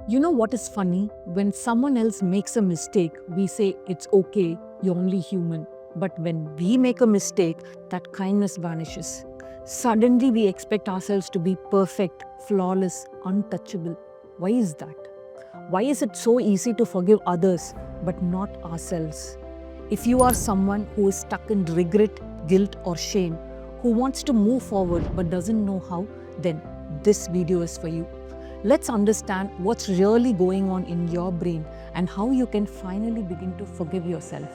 You know what is funny? When someone else makes a mistake, we say it's okay, you're only human. But when we make a mistake, that kindness vanishes. Suddenly, we expect ourselves to be perfect, flawless, untouchable. Why is that? Why is it so easy to forgive others but not ourselves? If you are someone who is stuck in regret, guilt, or shame, who wants to move forward but doesn't know how, then this video is for you. Let's understand what's really going on in your brain and how you can finally begin to forgive yourself.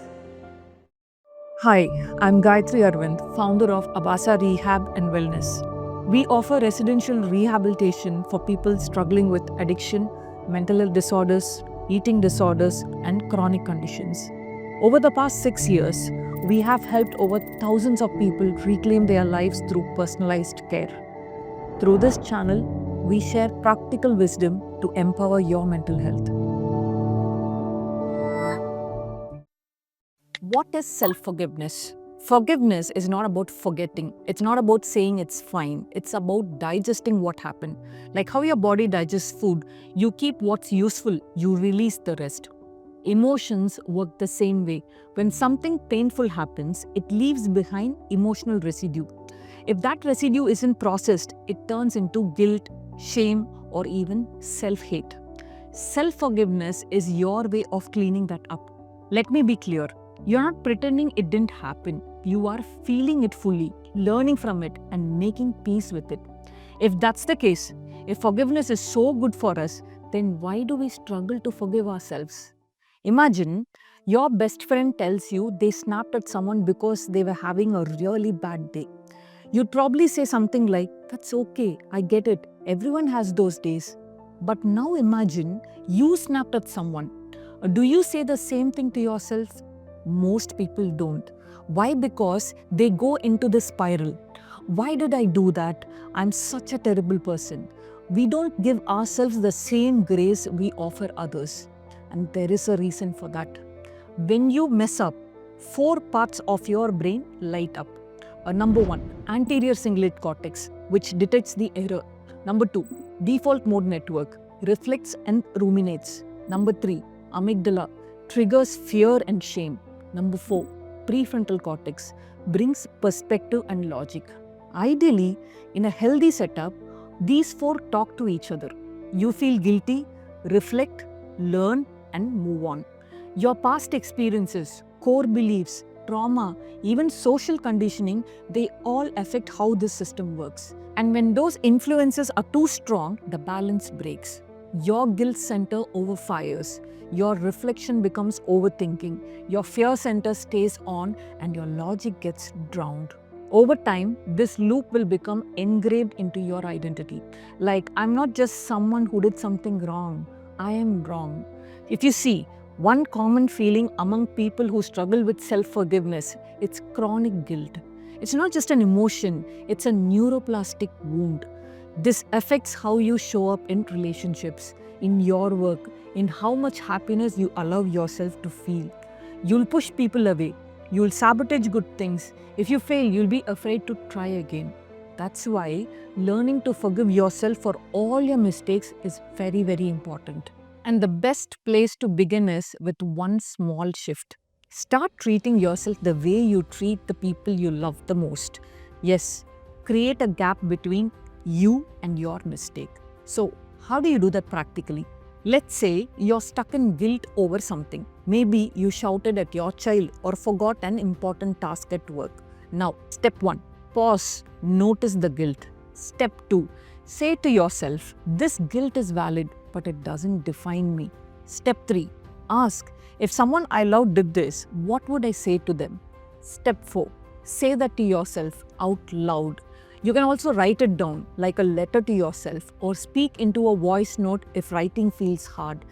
Hi, I'm Gayatri Arvind, founder of Abasa Rehab and Wellness. We offer residential rehabilitation for people struggling with addiction, mental health disorders, eating disorders, and chronic conditions. Over the past 6 years, we have helped over thousands of people reclaim their lives through personalized care. Through this channel, we share practical wisdom to empower your mental health. What is self forgiveness? Forgiveness is not about forgetting. It's not about saying it's fine. It's about digesting what happened. Like how your body digests food, you keep what's useful, you release the rest. Emotions work the same way. When something painful happens, it leaves behind emotional residue. If that residue isn't processed, it turns into guilt, shame, or even self hate. Self forgiveness is your way of cleaning that up. Let me be clear, you're not pretending it didn't happen. You are feeling it fully, learning from it, and making peace with it. If that's the case, if forgiveness is so good for us, then why do we struggle to forgive ourselves? Imagine your best friend tells you they snapped at someone because they were having a really bad day. You'd probably say something like, "That's okay, I get it, everyone has those days." But now imagine you snapped at someone. Do you say the same thing to yourself? Most people don't. Why? Because they go into the spiral. Why did I do that? I'm such a terrible person. We don't give ourselves the same grace we offer others. And there is a reason for that. When you mess up, four parts of your brain light up. Number one, anterior cingulate cortex, which detects the error. Number two, default mode network, reflects and ruminates. Number three, amygdala, triggers fear and shame. Number four, prefrontal cortex, brings perspective and logic. Ideally, in a healthy setup, these four talk to each other. You feel guilty, reflect, learn, and move on. Your past experiences, core beliefs, trauma, even social conditioning, they all affect how this system works. And when those influences are too strong, the balance breaks. Your guilt center overfires. Your reflection becomes overthinking. Your fear center stays on, and your logic gets drowned. Over time, this loop will become engraved into your identity. Like, I'm not just someone who did something wrong, I am wrong. If you see, one common feeling among people who struggle with self forgiveness, it's chronic guilt. It's not just an emotion, it's a neuroplastic wound. This affects how you show up in relationships, in your work, in how much happiness you allow yourself to feel. You'll push people away. You'll sabotage good things. If you fail, you'll be afraid to try again. That's why learning to forgive yourself for all your mistakes is very, very important. And the best place to begin is with one small shift. Start treating yourself the way you treat the people you love the most. Yes, create a gap between you and your mistake. So, how do you do that practically? Let's say you're stuck in guilt over something. Maybe you shouted at your child or forgot an important task at work. Now, step 1, pause, notice the guilt. Step 2, say to yourself, this guilt is valid, but it doesn't define me. Step 3, ask, if someone I love did this, what would I say to them? Step 4, say that to yourself out loud. You can also write it down like a letter to yourself or speak into a voice note if writing feels hard.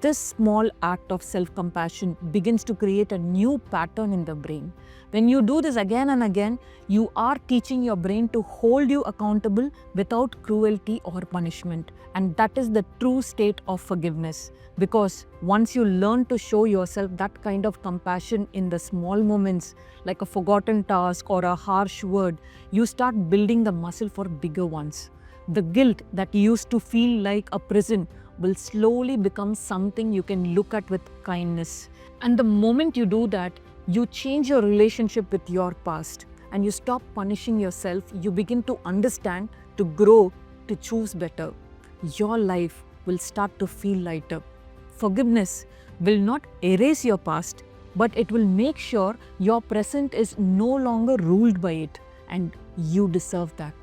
This small act of self-compassion begins to create a new pattern in the brain. When you do this again and again, you are teaching your brain to hold you accountable without cruelty or punishment. And that is the true state of forgiveness. Because once you learn to show yourself that kind of compassion in the small moments, like a forgotten task or a harsh word, you start building the muscle for bigger ones. The guilt that used to feel like a prison will slowly become something you can look at with kindness. And the moment you do that, you change your relationship with your past and you stop punishing yourself. You begin to understand, to grow, to choose better. Your life will start to feel lighter. Forgiveness will not erase your past, but it will make sure your present is no longer ruled by it, and you deserve that.